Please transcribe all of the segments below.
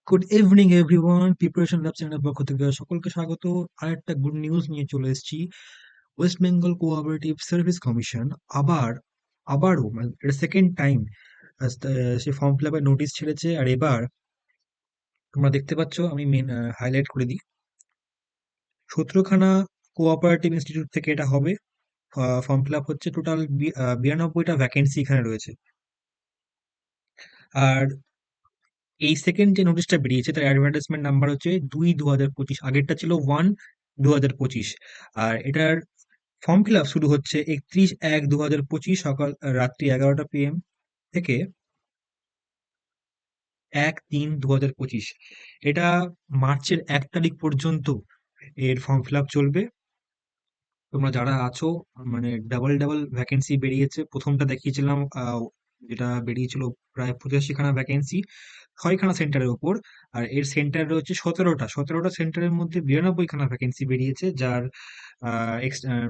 Good evening everyone, preparation lab চ্যানেলের পক্ষ থেকে সকলকে স্বাগত। আরেকটা গুড নিউজ নিয়ে চলে এসেছি। West Bengal cooperative service commission আবারও মানে এটা সেকেন্ড টাইম সে ফর্ম ফিল আপের নোটিশ ছেড়েছে। আর এবার তোমরা দেখতে পাচ্ছ, আমি মেন হাইলাইট করে দিই। 17খানা কোঅপারেটিভ ইনস্টিটিউট থেকে এটা হবে। ফর্ম ফিল আপ হচ্ছে। টোটাল 92টা ভ্যাকেন্সি এখানে রয়েছে। আর এই সেকেন্ড যে নোটিশটা বেরিয়েছে তার অ্যাডভার্টাইজমেন্ট নাম্বার হচ্ছে 2/2025। আগেরটা ছিল 1/2025। আর এটার ফর্ম ফিল আপ শুরু হচ্ছে 31/1/2025 সকাল রাত্রি 11টা PM থেকে 1/3/2025। এটা মার্চের 1 তারিখ পর্যন্ত এর ফর্ম ফিল আপ চলবে। তোমরা যারা আছো, মানে ডাবল ডাবল ভ্যাকেন্সি বেরিয়েছে। প্রথমটা দেখিয়েছিলাম, যেটা বেরিয়েছিল প্রায় 85খানা ভ্যাকেন্সি, 6খানা সেন্টারের ওপর। আর এর সেন্টার রয়েছে 17টা সেন্টারের মধ্যে 92খানা ভ্যাকেন্সি বেরিয়েছে, যার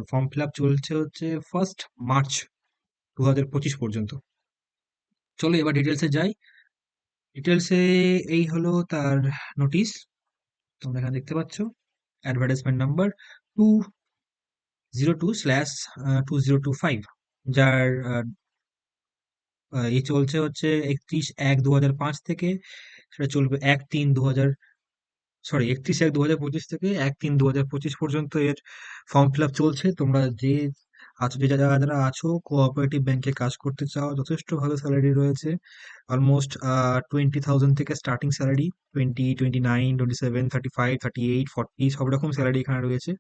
ফর্ম ফিল আপ চলছে হচ্ছে 1 মার্চ 2025 পর্যন্ত। চলো এবার ডিটেলসে যাই। ডিটেলসে এই হলো তার নোটিশ। তোমরা এখানে দেখতে পাচ্ছ অ্যাডভার্টাইজমেন্ট নাম্বার 202/2025, যার এই চলছে হচ্ছে 31/1/2005 থেকে। সেটা চলবে 31/1/2025 থেকে 1/3/2025 পর্যন্ত এর ফর্ম ফিল আপ চলছে। তোমরা যে আছো, যে যারা যারা আছো, কোঅপারেটিভ ব্যাংকে কাজ করতে চাও, যথেষ্ট ভালো স্যালারি রয়েছে। অলমোস্ট 20,000 থেকে স্টার্টিং স্যালারি। 20, 29, 27, 35, 38, 40 সব রকম স্যালারি এখানে রয়েছে,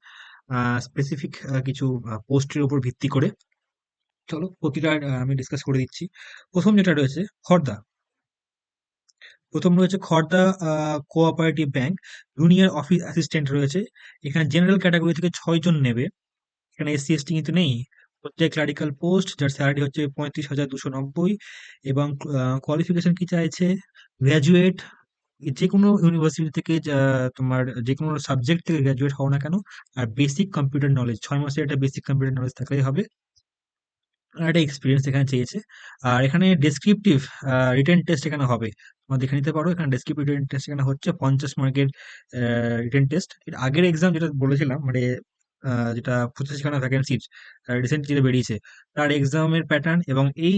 স্পেসিফিক কিছু পোস্টের উপর ভিত্তি করে। চলো প্রতিটা আমি ডিসকাস করে দিচ্ছি। প্রথম যেটা রয়েছে খর্দা। প্রথম রয়েছে Khardah cooperative bank, junior office assistant রয়েছে। এখানে জেনারেল ক্যাটাগরি থেকে 6 জন নেবে। এখানে SC ST কিন্তু নেই। হচ্ছে ক্লারিক্যাল পোস্ট, যার স্যালারি হচ্ছে 35,290। এবং কোয়ালিফিকেশন কি চাইছে? গ্র্যাজুয়েট, যে কোনো ইউনিভার্সিটি থেকে, তোমার যে কোনো সাবজেক্ট থেকে গ্র্যাজুয়েট হও না কেন। আর বেসিক কম্পিউটার নলেজ, 6 মাসের একটা বেসিক কম্পিউটার নলেজ থাকলেই হবে। আর একটা এক্সপিরিয়েন্স এখানে চেয়েছে। আর এখানে ডেসক্রিপটিভ রিটেন টেস্ট এখানে হবে। তোমরা দেখে নিতে পারো, এখানে ডেসক্রিপটিভ রিটেন টেস্ট এখানে হচ্ছে 50 মার্কের রিটেন টেস্ট। এর আগের এক্সাম যেটা বলেছিলাম, মানে যেটা 85খানা ভ্যাকেন্সির রিসেন্ট যেটা বেরিয়েছে, তার এক্সামের প্যাটার্ন এবং এই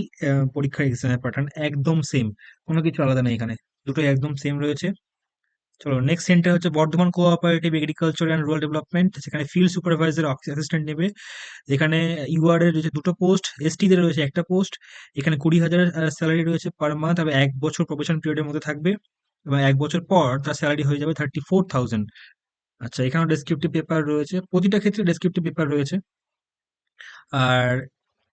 পরীক্ষার এক্সামের প্যাটার্ন একদম সেম। কোনো কিছু আলাদা নেই এখানে, দুটোই একদম সেম রয়েছে। চলো নেক্সট সেন্টার হচ্ছে Bardhaman cooperative agriculture and rural development. সেখানে ফিল্ড সুপারভাইজার অফিস অ্যাসিস্ট্যান্ট নেবে। এখানে UR এর রয়েছে 2টো পোস্ট, ST দের রয়েছে একটা পোস্ট। এখানে 20,000 স্যালারি রয়েছে পার মান্থ, তবে 1 বছর প্রবেশন পিরিয়ডের মধ্যে থাকবে এবং 1 বছর পর তার স্যালারি হয়ে যাবে 34,000। আচ্ছা, এখানেও ডেসক্রিপটিভ পেপার রয়েছে, প্রতিটা ক্ষেত্রে ডেসক্রিপটিভ পেপার রয়েছে। আর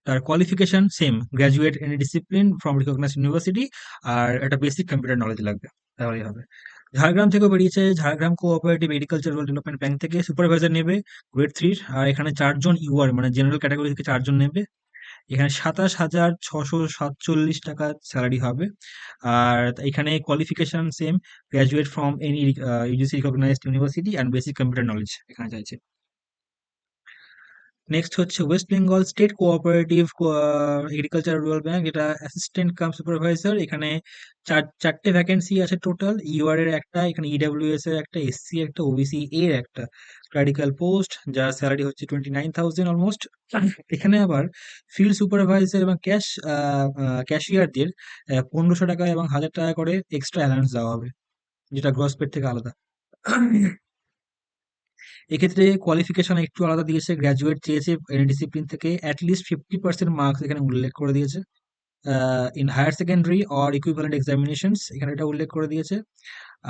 তার qualification same, graduate any discipline from recognized university. আর একটা বেসিক কম্পিউটার নলেজ লাগবে, তাহলেই হবে। ঝাড়গ্রাম থেকেও বেরিয়েছে, Jhargram cooperative agriculture development bank থেকে সুপারভাইজার নেবে, গ্রেড 3। আর এখানে 4 জন UR, মানে জেনারেল ক্যাটাগরি থেকে 4 জন নেবে। এখানে 27,647 টাকা স্যালারি হবে। আর এখানে qualification same, graduate from any UGC recognized university and basic computer knowledge এখানে চাইছে। নেক্সট হচ্ছে West Bengal state cooperative agriculture rural bank, এটা অ্যাসিস্ট্যান্ট কাম সুপারভাইজার। এখানে চারটে ভ্যাকেন্সি আছে টোটাল। UR এর একটা, এখানে EWS এর একটা, SC একটা, OBC এর একটা। ক্লারিক্যাল পোস্ট, যার স্যালারি হচ্ছে 29,000 অলমোস্ট। এখানে আবার ফিল্ড সুপারভাইজার এবং ক্যাশিয়ারদের 1,500 টাকা এবং 1,000 টাকা করে এক্সট্রা অ্যালাউন্স দেওয়া হবে, যেটা গ্রস পেড থেকে আলাদা। এক্ষেত্রে কোয়ালিফিকেশন একটু আলাদা দিয়েছে, গ্র্যাজুয়েট চেয়েছে এনি ডিসিপ্লিন থেকে, অ্যাটলিস্ট 50% মার্কস এখানে উল্লেখ করে দিয়েছে। In higher secondary or equivalent examinations, এখানে এটা উল্লেখ করে দিয়েছে।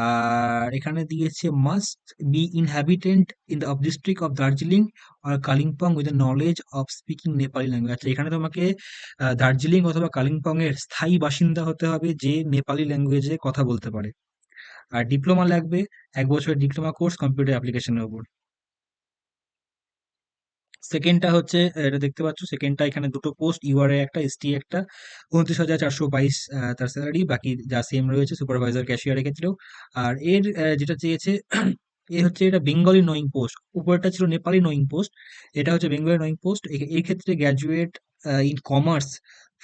আর এখানে দিয়েছে must be inhabitant in the district of Darjeeling আর Kalimpong with knowledge of speaking Nepali language. আচ্ছা, এখানে তোমাকে দার্জিলিং অথবা কালিম্পং এর স্থায়ী বাসিন্দা হতে হবে, যে নেপালি ল্যাঙ্গুয়েজে কথা বলতে পারে। আর ডিপ্লোমা লাগবে, 1 বছরের ডিপ্লোমা কোর্স কম্পিউটার অ্যাপ্লিকেশনের উপর। সেকেন্ডটা হচ্ছে, এটা দেখতে পাচ্ছ, সেকেন্ডটা এখানে 2টো পোস্ট, UR এ একটা, ST একটা। 29,422 তার স্যালারি, বাকি যা সেম রয়েছে সুপারভাইজার ক্যাশিয়ারের ক্ষেত্রেও। আর এর যেটা চেয়েছে, এ হচ্ছে এটা বেঙ্গলি নোয়িং পোস্ট। উপরেরটা ছিল নেপালি নোয়িং পোস্ট, এটা হচ্ছে বেঙ্গলি নোয়িং পোস্ট। এর ক্ষেত্রে graduate in commerce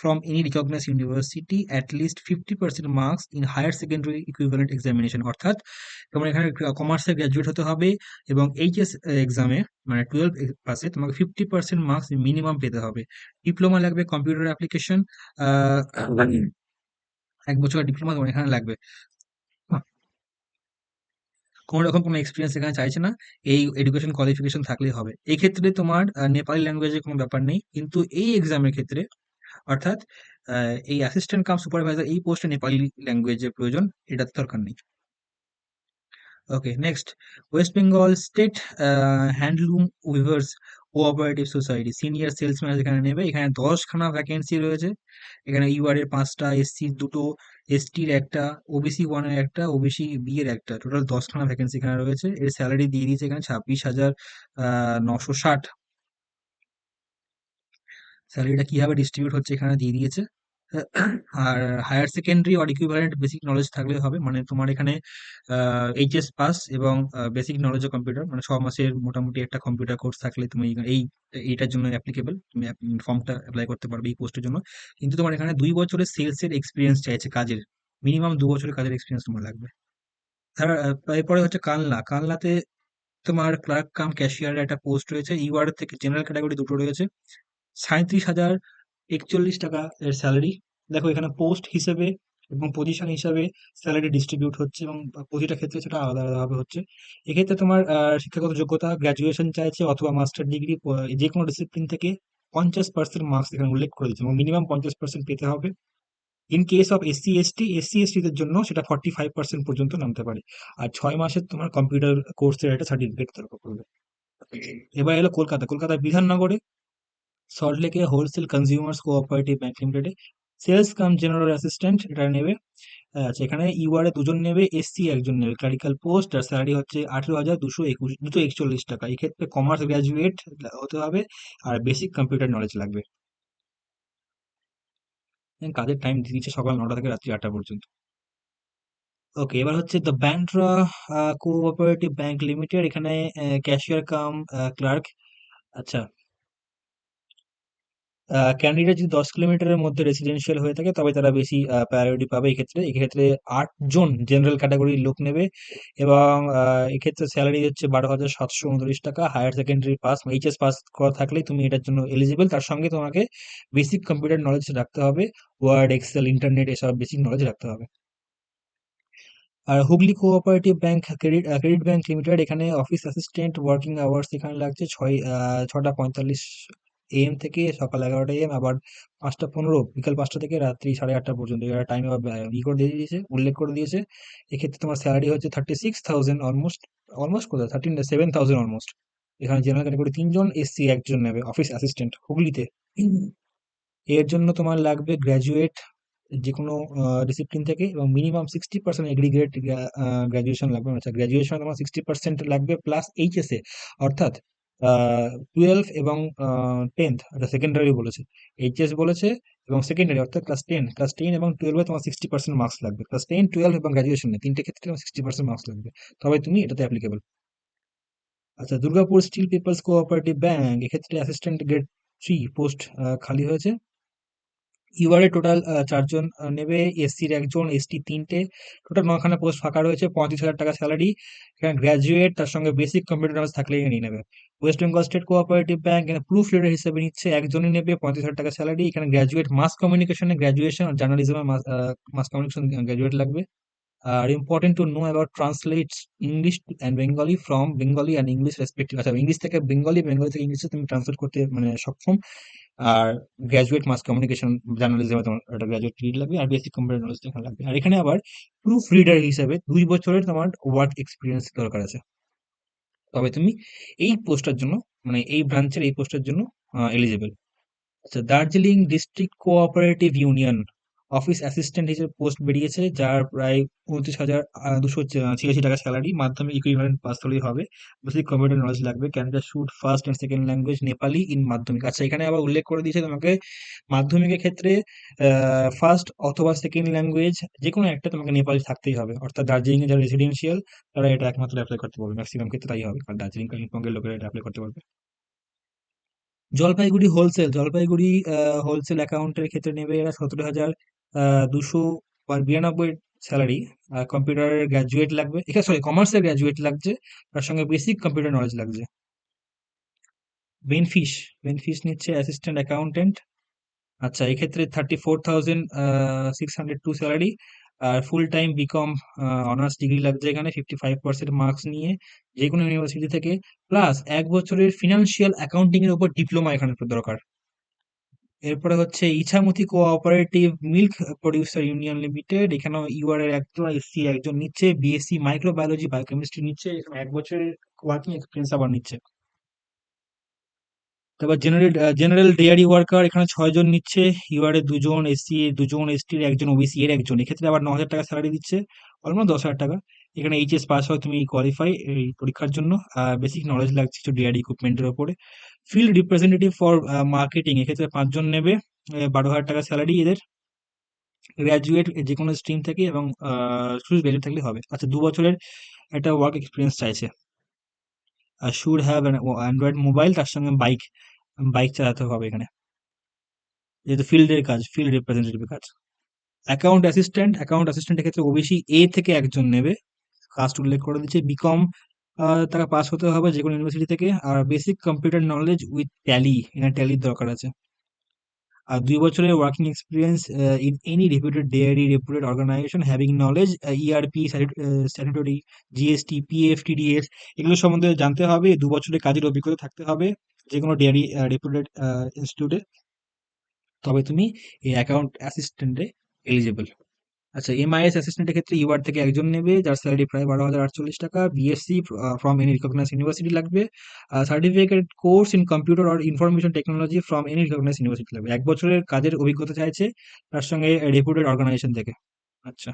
from any recognized university at least 50% marks in higher secondary equivalent examination, অর্থাৎ তোমার এখানে কমার্সে গ্র্যাজুয়েট হতে হবে এবং এইচএস এক্সামে মানে 12 পাসে তোমাকে 50% মার্কস মিনিমাম পেতে হবে। ডিপ্লোমা লাগবে কম্পিউটার অ্যাপ্লিকেশন, আহ, 1 বছরের ডিপ্লোমা তোমার এখানে লাগবে। কোনো রকম কোনো এক্সপিরিয়েন্স এখানে চাইছে না, এই এডুকেশন কোয়ালিফিকেশন থাকলেই হবে। এই ক্ষেত্রে তোমার নেপালি ল্যাঙ্গুয়েজের কোনো ব্যাপার নেই, কিন্তু এই এক্সামের ক্ষেত্রে অর্থাৎ এই অ্যাসিস্ট্যান্ট কাম সুপারভাইজার এই পোস্টে নেপালি ল্যাঙ্গুয়েজের প্রয়োজন, এটা দরকার নেই। Okay, next, West Bengal state handloom weavers cooperative society senior sales manager এখানে নেবে। এখানে 10খানা ভ্যাকেন্সি রয়েছে। এখানে ইউআর এর 5টা, এসসির 2টো, এসটির একটা, ওবিসি 1 এর একটা, ওবিসি বি এর একটা, টোটাল 10খানা ভ্যাকেন্সি এখানে রয়েছে। এর স্যালারি দিয়ে দিয়েছে এখানে 26,960। স্যালারিটা কিভাবে ডিস্ট্রিবিউট হচ্ছে এখানে দিয়ে দিয়েছে। আর higher secondary or equivalent basic knowledge থাকলে হবে, মানে তোমার এখানে এইচএস পাস এবং বেসিক নলেজ অফ কম্পিউটার, মানে 6 মাসের মোটামুটি একটা কম্পিউটার কোর্স থাকলে তুমি এইটার জন্য অ্যাপ্লিকেবল, তুমি ফর্মটা অ্যাপ্লাই করতে পারবে এই পোস্টের জন্য। কিন্তু তোমার এখানে 2 বছরের সেলসের এক্সপিরিয়েন্স চাইছে, কাজের মিনিমাম 2 বছরের কাজের এক্সপিরিয়েন্স তোমার লাগবে। এরপরে হচ্ছে কানলা। কানলাতে তোমার ক্লার্ক কাম ক্যাশিয়ারের একটা পোস্ট রয়েছে, ইউআর থেকে জেনারেল ক্যাটাগরি 2টো রয়েছে। 37,041 টাকা এর স্যালারি। দেখো এখানে পোস্ট হিসেবে এবং পজিশন হিসাবে স্যালারি ডিস্ট্রিবিউট হচ্ছে, এবং প্রতিটা ক্ষেত্রে সেটা আলাদা আলাদাভাবে হচ্ছে। এক্ষেত্রে তোমার শিক্ষাগত যোগ্যতা গ্র্যাজুয়েশন চাইছে অথবা মাস্টার ডিগ্রি, যে কোনো ডিসিপ্লিন থেকে 50% মার্কস এখানে উল্লেখ করে দিচ্ছে, এবং মিনিমাম 50% পেতে হবে। In case of SC ST দের জন্য সেটা 45% পর্যন্ত নামতে পারে। আর 6 মাসের তোমার কম্পিউটার কোর্সের একটা সার্টিফিকেট দরকার পড়বে। এবার এলো কলকাতা। কলকাতার বিধাননগরে সল্টলেকে হোলসেল কনজিউমার্স কোঅপারেটিভ ব্যাংক লিমিটেডে সেলস কাম জেনারেল অ্যাসিস্ট্যান্ট এটা নেবে। আচ্ছা, এখানে ইউআর এ 2জন নেবে, এসসি একজন নেবে। ক্লারিক্যাল পোস্ট, আর স্যালারি হচ্ছে 18,241। এই ক্ষেত্রে কমার্স গ্রাজুয়েট হতে হবে আর বেসিক কম্পিউটার নলেজ লাগবে। কাজের টাইম দিয়ে দিচ্ছে সকাল 9টা থেকে রাত্রি 8টা পর্যন্ত। ওকে, এবার হচ্ছে the Bandra cooperative bank limited, এখানে ক্যাশিয়ার কাম ক্লার্ক। আচ্ছা, ক্যান্ডিডেট যদি 10 কিলোমিটারের মধ্যে রেসিডেন্সিয়াল হয়ে থাকে তবে তারা বেশি প্রায়োরিটি পাবে। এক্ষেত্রে 8জন জেনারেল ক্যাটাগরির লোক নেবে, এবং এক্ষেত্রে স্যালারি হচ্ছে 12,739 টাকা। Higher secondary pass, HS pass করা থাকলেই তুমি এটার জন্য এলিজিবল। তার সঙ্গে তোমাকে বেসিক কম্পিউটার নলেজ রাখতে হবে, ওয়ার্ড, এক্সেল, ইন্টারনেট এসব বেসিক নলেজ রাখতে হবে। আর Hooghly cooperative bank credit bank limited, এখানে অফিস অ্যাসিস্ট্যান্ট ওয়ার্কিং আওয়ার্স এখানে লাগছে 6:45 AM থেকে সকাল 11টা AM, আবার 5টা 15 বিকাল 5টা থেকে রাত্রি 8:30 পর্যন্ত এরা টাইম করে দিয়ে দিয়েছে, উল্লেখ করে দিয়েছে। এক্ষেত্রে তোমার স্যালারি হচ্ছে 36,000, অলমোস্ট অলমোস্ট কোথায় 7,000 অলমোস্ট। এখানে জেনারেল ক্যাটাগরি 3জন, এসসি একজন নেবে অফিস অ্যাসিস্ট্যান্ট হুগলিতে। এর জন্য তোমার লাগবে গ্র্যাজুয়েট যে কোনো ডিসিপ্লিন থেকে, এবং মিনিমাম 60% এগ্রিগেট গ্র্যাজুয়েশন লাগবে। আচ্ছা, গ্র্যাজুয়েশন তোমার 60% লাগবে প্লাস এইচএসএ, অর্থাৎ 12 এবং 10th, এটা সেকেন্ডারি বলেছে। এইচএস বলেছে এবং সেকেন্ডারি অর্থাৎ ক্লাস টেন এবং 12-এ তোমার 60% মার্কস লাগবে। ক্লাস 10, 12 এবং গ্র্যাজুয়েশনে তিনটে ক্ষেত্রে তোমার 60% মার্কস লাগবে, তবে তুমি এটাতে অ্যাপ্লিকেবল। আচ্ছা, Durgapur steel people's cooperative bank, এক্ষেত্রে অ্যাসিস্ট্যান্ট গ্রেড 3 পোস্ট খালি হয়েছে। ইউআরএ টোটাল 4জন নেবে, এসসির একজন, এসটি 3টে, টোটাল 9খানা পোস্ট ফাঁকা রয়েছে। 35,000 টাকা স্যালারি। এখানে গ্র্যাজুয়েট তার সঙ্গে বেসিক কম্পিউটার নলেজ থাকলেই নিয়ে নেবে। West Bengal state cooperative bank, এখানে প্রুফ রিডার হিসেবে নিচ্ছে একজনই নেবে, 35,000 টাকা স্যালারি। এখানে গ্র্যাজুয়েট মাস কমিউনিকেশনে গ্র্যাজুয়েশন, জার্নালিজমে মাস কমিউনিকেশন গ্র্যাজুয়েট লাগবে। আর important to know about translates English and Bengali from Bengali and English respective. আচ্ছা, ইংলিশ থেকে বেঙ্গলি, বেঙ্গলি থেকে ইংলিশে তুমি ট্রান্সলেট করতে মানে সক্ষম। আর গ্র্যাজুয়েট মাস কমিউনিকেশন জার্নালিজমে তোমার একটা গ্র্যাজুয়েট ডিগ্রি লাগবে, আর বেসিক কম্পিউটার নলেজ এখানে লাগবে। আর এখানে আবার প্রুফ রিডার হিসেবে 2 বছরের তোমার ওয়ার্ক এক্সপিরিয়েন্স দরকার আছে, তবে তুমি এই পোস্টটার জন্য, মানে এই ব্রাঞ্চের এই পোস্টের জন্য এলিজিবল। আচ্ছা, Darjeeling district cooperative union office assistant হিসেবে পোস্ট বেরিয়েছে, যার প্রায় 29,286 টাকা স্যালারি। মাধ্যমিক ইকুইভ্যালেন্ট পাস হলেই হবে। বেসিক কম্পিউটার নলেজ লাগবে। Candidate should first and second language Nepali in Madhyamik. আচ্ছা, এখানে আবার উল্লেখ করে দিয়েছে তোমাকে মাধ্যমিকের ক্ষেত্রে ফার্স্ট অথবা সেকেন্ড ল্যাঙ্গুয়েজ যে কোনো একটা তোমাকে নেপালি থাকতেই হবে। অর্থাৎ দার্জিলিং এ যারা রেসিডেন্সিয়াল তারা এটা একমাত্র অ্যাপ্লাই করতে পারবে, ম্যাক্সিমাম ক্ষেত্রে তাই হবে, কারণ দার্জিলিং কালিম্পংয়ের লোকেরা এটা অ্যাপ্লাই করতে পারবে। জলপাইগুড়ি হোলসেল অ্যাকাউন্টের ক্ষেত্রে নেবে এরা 17,292 স্যালারি। কম্পিউটারের গ্র্যাজুয়েট লাগবে, এখানে সরি কমার্সের গ্র্যাজুয়েট লাগছে, তার সঙ্গে বেসিক কম্পিউটার নলেজ লাগছে। বেনফিশ বেনফিশ নিচ্ছে অ্যাসিস্ট্যান্ট অ্যাকাউন্টেন্ট। আচ্ছা, এক্ষেত্রে 34,602 স্যালারি। আর full time BCom honours degree লাগছে এখানে, 55% মার্কস নিয়ে যে কোনো ইউনিভার্সিটি থেকে, প্লাস 1 বছরের ফিনান্সিয়াল অ্যাকাউন্টিং এর উপর ডিপ্লোমা এখানে দরকার। এরপরে হচ্ছে Ichamati cooperative milk producer union limited, এখানেও ইউআর এর একজন, এসসি একজন নিচ্ছে, বিএসসি মাইক্রোবায়োলজি বায়োকেমিস্ট্রি নিচ্ছে, এখানে 1 বছরের ওয়ার্কিং এক্সপিরিয়েন্স আবার নিচ্ছে। তারপর জেনারেল ডেয়ারি ওয়ার্কার এখানে 6 জন নিচ্ছে, ইউআর এর 2 জন, এসসি এর 2 জন, এসটি এর একজন, ওবিসি এর একজন, এক্ষেত্রে আবার 9,000 টাকা স্যালারি দিচ্ছে, অলমোস্ট 10,000 টাকা। এখানে এইচএস পাস হয় তুমি কোয়ালিফাই এই পরীক্ষার জন্য। বেসিক নলেজ লাগছে কিছু ডেয়ারি ইকুইপমেন্টের উপরে। ফিল্ড রিপ্রেজেন্টেটিভ ফর মার্কেটিং, এক্ষেত্রে 5 জন নেবে, 12,000 টাকা স্যালারি এদের, গ্র্যাজুয়েট যে কোনো স্ট্রিম থেকে, এবং শুধু গ্র্যাজুয়েট থাকলে হবে। আচ্ছা, 2 বছরের একটা ওয়ার্ক এক্সপিরিয়েন্স চাইছে। শুড হ্যাভ অ্যান্ড্রয়েড মোবাইল, তার সঙ্গে বাইক বাইক চালাতে হবে এখানে, যেহেতু ফিল্ডের কাজ, ফিল্ড রিপ্রেজেন্টেটিভের কাজ। অ্যাকাউন্ট অ্যাসিস্ট্যান্টের ক্ষেত্রে ওবিসি এ থেকে একজন নেবে, কাস্ট উল্লেখ করে দিচ্ছে, বিকম তাকে পাস হতে হবে যে কোনো ইউনিভার্সিটি থেকে, আর basic computer knowledge with Tally, এখানে ট্যালির দরকার আছে। আর 2 বছরের working experience in any reputed dairy reputed organization having knowledge ERP, statutory, GST, PF, TDS, এগুলো সম্বন্ধে জানতে হবে। 2 বছরের কাজের অভিজ্ঞতা থাকতে হবে যে কোনো ডেয়ারি রেপুটেড ইনস্টিটিউটে, তবে তুমি এই অ্যাকাউন্ট অ্যাসিস্ট্যান্টে এলিজিবল। আচ্ছা, এমআইএস অ্যাসিস্ট্যান্টের ক্ষেত্রে ইউআর থেকে একজন নেবে, যার স্যালারি প্রায় 12,048 টাকা, BSc from any recognize university লাগবে, certificate course in computer or information technology from any recognize university লাগবে, 1 বছরের কাজের অভিজ্ঞতা চাইছে, তার সঙ্গে রেপুটেড অর্গানাইজেশন থেকে। আচ্ছা,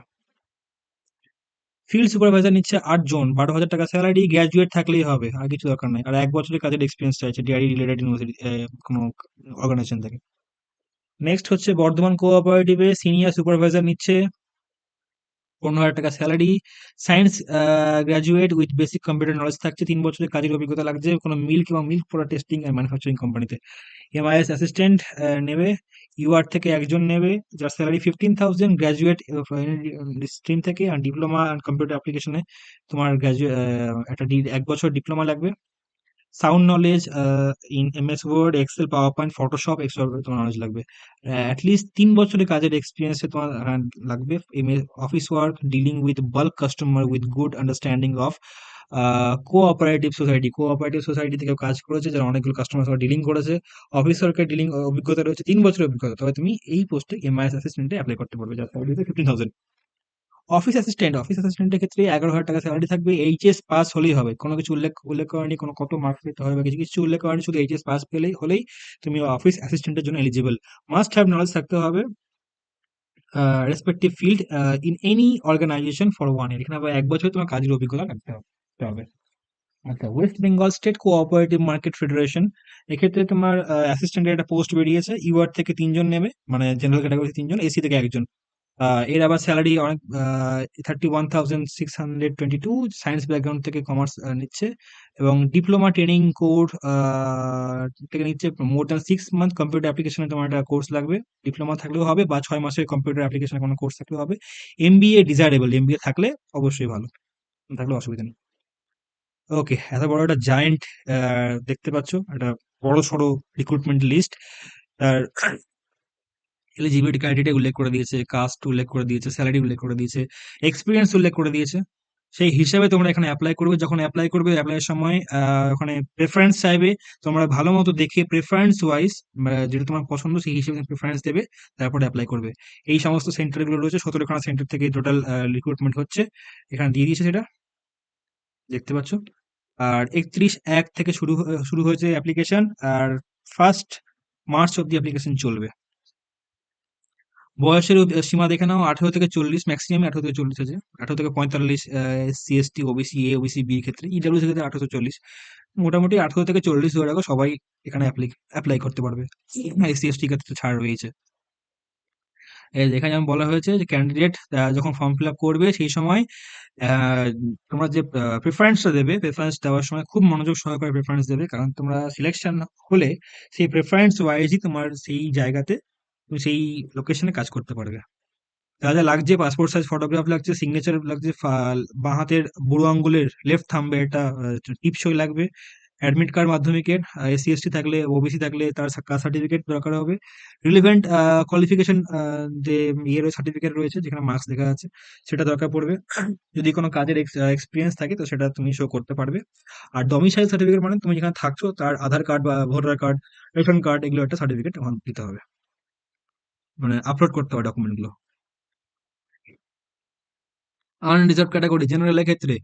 ফিল্ড সুপারভাইজার নিচ্ছে 8 জন, 12,000 টাকা স্যালারি, গ্র্যাজুয়েট থাকলেই হবে, আর কিছু দরকার নাই, আর 1 বছরের কাজের এক্সপিরিয়েন্স চাইছে ডিআরই রিলেটেড ইউনিভার্সিটি কোনো অর্গানাইজেশন থেকে। নেক্সট হচ্ছে বর্ধমান কোঅপারেটিভে সিনিয়র সুপারভাইজার নিচ্ছে 15,000 টাকা salary, science graduate with basic computer knowledge থাকছে, 3 বছরের কাজের অভিজ্ঞতা লাগছে কোনো মিল্ক এবং milk product testing and manufacturing কোম্পানিতে। এমআইএস অ্যাসিস্ট্যান্ট নেবে, ইউআর থেকে একজন নেবে, যার স্যালারি 15,000, গ্রাজুয়েট স্ট্রিম থেকে, আর ডিপ্লোমা অ্যান্ড কম্পিউটার অ্যাপ্লিকেশনে তোমার গ্রাজুয়েট একটা 1 বছর ডিপ্লোমা লাগবে। Sound knowledge in MS Word, Excel, PowerPoint, Photoshop, Excel তোমার নলেজ লাগবে। অ্যাটলিস্ট 3 বছরের কাজের এক্সপিরিয়েন্সে তোমার লাগবে। Office work dealing with bulk customer with good understanding of cooperative society থেকে কাজ করেছে, যারা অনেকগুলো কাস্টমার সাথে ডিলিং করেছে, অফিস ওয়ার্কের ডিলিং অভিজ্ঞতা রয়েছে, 3 বছরের অভিজ্ঞতা, তবে তুমি এই পোস্টে এমআইএস অ্যাসিস্ট্যান্টে অ্যাপ্লাই করতে পারবে, যার স্যালারি 15,000। অফিস অ্যাসিস্ট্যান্টের ক্ষেত্রে 11,000 টাকা স্যালারি থাকবে, এইচএস পাস হলেই হবে, কোনো কিছু উল্লেখ উল্লেখ করেনি, কোনো কত মার্কস পেতে হবে বা কিছু কিছু উল্লেখ করেনি, শুধু এইচএস পাস পেলেই হলেই তুমি অফিস অ্যাসিস্ট্যান্টের জন্য এলিজিবল। মাস্ট হ্যাভ নলেজ থাকতে হবে respective field in any organisation for 1 year, এখানে আবার 1 বছর তোমার কাজের অভিজ্ঞতা রাখতে হবে। আচ্ছা, West Bengal state cooperative market federation, এক্ষেত্রে তোমার অ্যাসিস্ট্যান্টের একটা পোস্ট বেরিয়েছে, ইউআর থেকে 3 জন নেবে, মানে জেনারেল ক্যাটাগরি 3 জন, এসি থেকে একজন। এর আবার স্যালারি অনেক, 31,622, সায়েন্স ব্যাকগ্রাউন্ড থেকে কমার্স নিচ্ছে, এবং ডিপ্লোমা ট্রেনিং কোর্স থেকে নিচ্ছে, মোর দ্যান 6 মান্থ কম্পিউটার অ্যাপ্লিকেশনে তোমার একটা কোর্স লাগবে, ডিপ্লোমা থাকলেও হবে, বা 6 মাসের কম্পিউটার অ্যাপ্লিকেশনে কোনো কোর্স থাকলেও হবে। এমবিএ ডিজায়ারেবল, এমবিএ থাকলে অবশ্যই ভালো, থাকলে অসুবিধা নেই। ওকে, এত বড় একটা জায়েন্ট দেখতে পাচ্ছ, একটা বড় সড়ো রিক্রুটমেন্ট লিস্ট, তার এলিজিবিলিটি ক্রাইটেরিয়া উল্লেখ করে দিয়েছে, কাস্ট উল্লেখ করে দিয়েছে, স্যালারি উল্লেখ করে দিয়েছে, এক্সপিরিয়েন্স উল্লেখ করে দিয়েছে। সেই হিসাবে তোমরা এখানে অ্যাপ্লাই করবে, যখন অ্যাপ্লাই করবে অ্যাপ্লাইয়ের সময় ওখানে প্রেফারেন্স চাইবে, তোমরা ভালো মতো দেখে প্রেফারেন্স ওয়াইজ যেটা তোমার পছন্দ সেই হিসেবে প্রেফারেন্স দেবে, তারপরে অ্যাপ্লাই করবে। এই সমস্ত সেন্টারগুলো রয়েছে, 17খানা সেন্টার থেকে টোটাল রিক্রুটমেন্ট হচ্ছে, এখানে দিয়ে দিয়েছে সেটা দেখতে পাচ্ছ। আর 31/1 থেকে শুরু হয়েছে অ্যাপ্লিকেশন, আর 1 মার্চ অব্দি অ্যাপ্লিকেশন চলবে। বয়সের সীমা দেখে নাও, 18 থেকে 40, ম্যাক্সিমাম 18 থেকে 40 আছে, 18 থেকে 45 SC ST, OBC A, OBC B ক্ষেত্রে, ইডাব্লিউসি ক্ষেত্রে 18 থেকে 40, মোটামুটি 18 থেকে 40 ধরে রাখো, সবাই এখানে অ্যাপ্লাই করতে পারবে। এসসি এসটি ক্ষেত্রে ছাড় রয়েছে। এখানে যেমন বলা হয়েছে যে ক্যান্ডিডেট যখন ফর্ম ফিল আপ করবে সেই সময় আহ, তোমরা যে প্রেফারেন্সটা দেবে, প্রেফারেন্স দেওয়ার সময় খুব মনোযোগ সহকারে প্রেফারেন্স দেবে, কারণ তোমরা সিলেকশন হলে সেই প্রেফারেন্স ওয়াইজই তোমার সেই জায়গাতে তুমি সেই লোকেশনে কাজ করতে পারবে। যা যা লাগছে, পাসপোর্ট সাইজ ফটোগ্রাফ লাগছে, সিগনেচার লাগছে, বাঁ হাতের বুড়ো আঙ্গুলের লেফট থাম্বে একটা টিপসই লাগবে, অ্যাডমিট কার্ড মাধ্যমিকের, এসসি এসটি থাকলে, ওবিসি থাকলে তার কাস্ট সার্টিফিকেট দরকার হবে, রিলেভেন্ট কোয়ালিফিকেশন, যে ইয়ের সার্টিফিকেট রয়েছে যেখানে মার্কস দেখা আছে সেটা দরকার পড়বে। যদি কোনো কাজের এক্সপিরিয়েন্স থাকে তো সেটা তুমি শো করতে পারবে। আর ডমিসাইল সার্টিফিকেট মানে তুমি যেখানে থাকছো তার আধার কার্ড বা ভোটার কার্ড, রেশন কার্ড, এগুলো একটা সার্টিফিকেট ওখানে দিতে হবে, মানে আপলোড করতে হবে ডকুমেন্টগুলো। আনরিজার্ভ ক্যাটাগরি জেনারেলের ক্ষেত্রে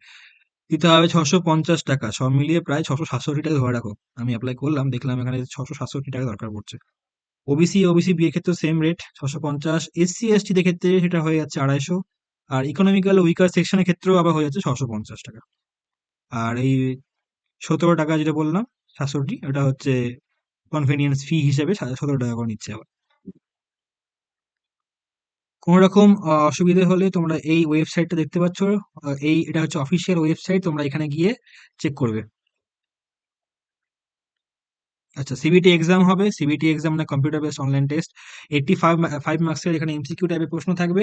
দিতে হবে 650 টাকা, সব মিলিয়ে প্রায় 667 টাকা ধরে রাখো। আমি অ্যাপ্লাই করলাম, দেখলাম এখানে 667 টাকা দরকার পড়ছে। ওবিসি বিয়ে ক্ষেত্রে সেম রেট 650, এসসি এসটি দের ক্ষেত্রে সেটা হয়ে যাচ্ছে 250, আর ইকোনমিক্যাল উইকার সেকশনের ক্ষেত্রেও আবার হয়ে যাচ্ছে 650 টাকা। আর এই 17 টাকা যেটা বললাম 67, ওটা হচ্ছে কনভেনিয়েন্স ফি হিসেবে 17 টাকা করে নিচ্ছে আবার। কোনো রকম অসুবিধে হলে তোমরা এই ওয়েবসাইটটা দেখতে পাচ্ছ, এটা হচ্ছে অফিসিয়াল ওয়েবসাইট, তোমরা এখানে গিয়ে চেক করবে। আচ্ছা, সিবিটি এক্সাম হবে, সিবিটি এক্সাম মানে কম্পিউটার বেসড অনলাইন টেস্ট, 85 মার্কসের এখানে এমসিকিউ টাইপের প্রশ্ন থাকবে।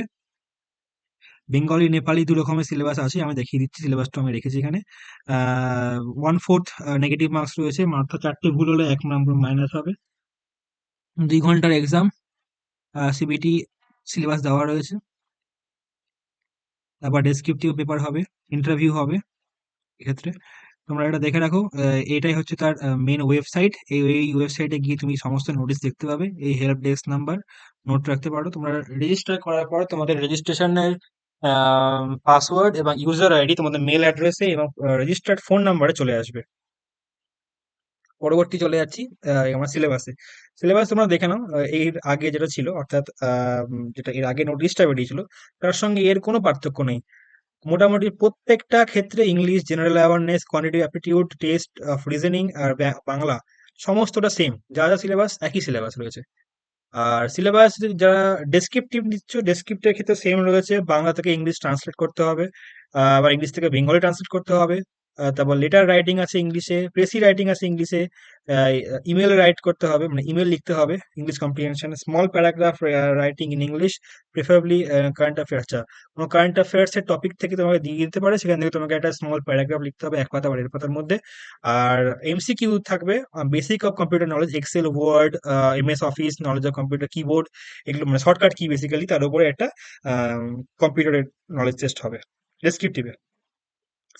বেঙ্গলি নেপালি দু রকমের সিলেবাস আছে, আমি দেখিয়ে দিচ্ছি, সিলেবাসটা আমি রেখেছি এখানে। 1/4 নেগেটিভ মার্কস রয়েছে, মাত্র 4টে ভুল হলে 1 নম্বর মাইনাস হবে। 2 ঘন্টার এক্সাম, সিবিটি সিলেবাস দেওয়া রয়েছে। তারপর ডেসক্রিপটিভ পেপার হবে, ইন্টারভিউ হবে এক্ষেত্রে। তোমরা এটা দেখে রাখো, এটাই হচ্ছে তার মেন ওয়েবসাইট। এই ওয়েবসাইটে গিয়ে তুমি সমস্ত নোটিশ দেখতে পাবে, এই হেল্প ডেস্ক নাম্বার নোট রাখতে পারো। তোমরা রেজিস্টার করার পর তোমাদের রেজিস্ট্রেশনের পাসওয়ার্ড এবং ইউজার আইডি তোমাদের মেল অ্যাড্রেসে এবং রেজিস্টার্ড ফোন নাম্বারে চলে আসবে। পরবর্তী চলে যাচ্ছি আমার সিলেবাসে। সিলেবাস তোমরা দেখে নাও, এর আগে যেটা ছিল অর্থাৎ যেটা এর আগে নোটিশটা বেরিয়েছিল তার সঙ্গে এর কোনো পার্থক্য নেই। মোটামুটি প্রত্যেকটা ক্ষেত্রে English, general awareness, quantitative aptitude test of reasoning আর বাংলা সমস্তটা সেম, যা যা সিলেবাস একই সিলেবাস রয়েছে। আর সিলেবাস যারা ডেসক্রিপটিভ নিচ্ছ, ডেসক্রিপ্টের ক্ষেত্রে সেম রয়েছে, বাংলা থেকে ইংলিশ ট্রান্সলেট করতে হবে, আবার ইংলিশ থেকে বেঙ্গলি ট্রান্সলেট করতে হবে। তারপর লেটার রাইটিং আছে ইংলিশে, প্রেসি রাইটিং আছে ইংলিশে, ইমেল রাইট করতে হবে, মানে ইমেল লিখতে হবে, English comprehension, small paragraph writing in English, preferably current affairs. কোনো কারেন্ট অ্যাফেয়ার্স এর টপিক থেকে তোমাকে দিয়ে দিতে পারে, সেখান থেকে তোমাকে একটা স্মল প্যারাগ্রাফ লিখতে হবে, 1 পাতা বা 1.5 পাতার মধ্যে। আর এমসিকিউ থাকবে, basic of computer knowledge, Excel, Word, MS Office, knowledge of computer keyboard, এগুলো মানে শর্টকাট কি বেসিক্যালি, তার উপরে একটা কম্পিউটারের নলেজ টেস্ট হবে ডেসক্রিপটিভে।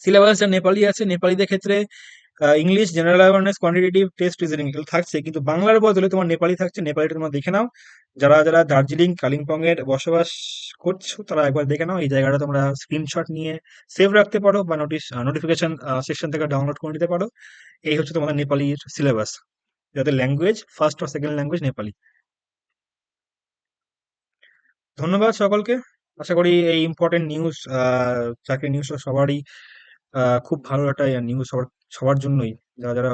সিলেবাস যা নেপালি আছে, নেপালিদের ক্ষেত্রে English, general awareness, quantitative test, reasoning এগুলো থাকছে, কিন্তু বাংলার বদলে তোমার নেপালি থাকছে। নেপালিটা তোমরা দেখে নাও, যারা যারা দার্জিলিং কালিম্পং এর বসবাস করছো তারা একবার দেখে নাও, এই জায়গাটা তোমরা স্ক্রিনশট নিয়ে সেভ রাখতে পারো বা নোটিফিকেশন সেকশন থেকে ডাউনলোড করে নিতে পারো। এই হচ্ছে তোমাদের নেপালির সিলেবাস, যাদের ল্যাঙ্গুয়েজ ফার্স্ট বা সেকেন্ড ল্যাঙ্গুয়েজ নেপালি। ধন্যবাদ সকলকে। আশা করি এই ইম্পর্টেন্ট নিউজ, চাকরি নিউজটা সবারই খুব ভালো একটা নিউজ, সবার সবার জন্যই, যারা যারা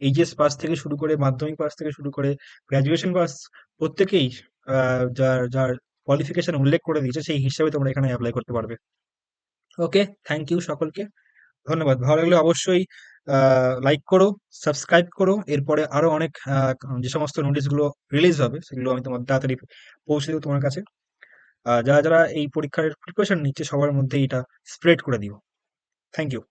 এইচএস পাস থেকে শুরু করে, মাধ্যমিক পাস থেকে শুরু করে, গ্রাজুয়েশন পাস, প্রত্যেকেই যার যার কোয়ালিফিকেশন উল্লেখ করে দিয়েছে সেই হিসাবে তোমরা এখানে অ্যাপ্লাই করতে পারবে। ওকে, থ্যাংক ইউ সকলকে, ধন্যবাদ। ভালো লাগলে অবশ্যই লাইক করো, সাবস্ক্রাইব করো। এরপরে আরো অনেক যে সমস্ত নোটিশগুলো রিলিজ হবে সেগুলো আমি তোমার তাড়াতাড়ি পৌঁছে দেবো তোমার কাছে। যারা যারা এই পরীক্ষার প্রিপারেশন নিচ্ছে সবার মধ্যে এটা স্প্রেড করে দিও। Thank you.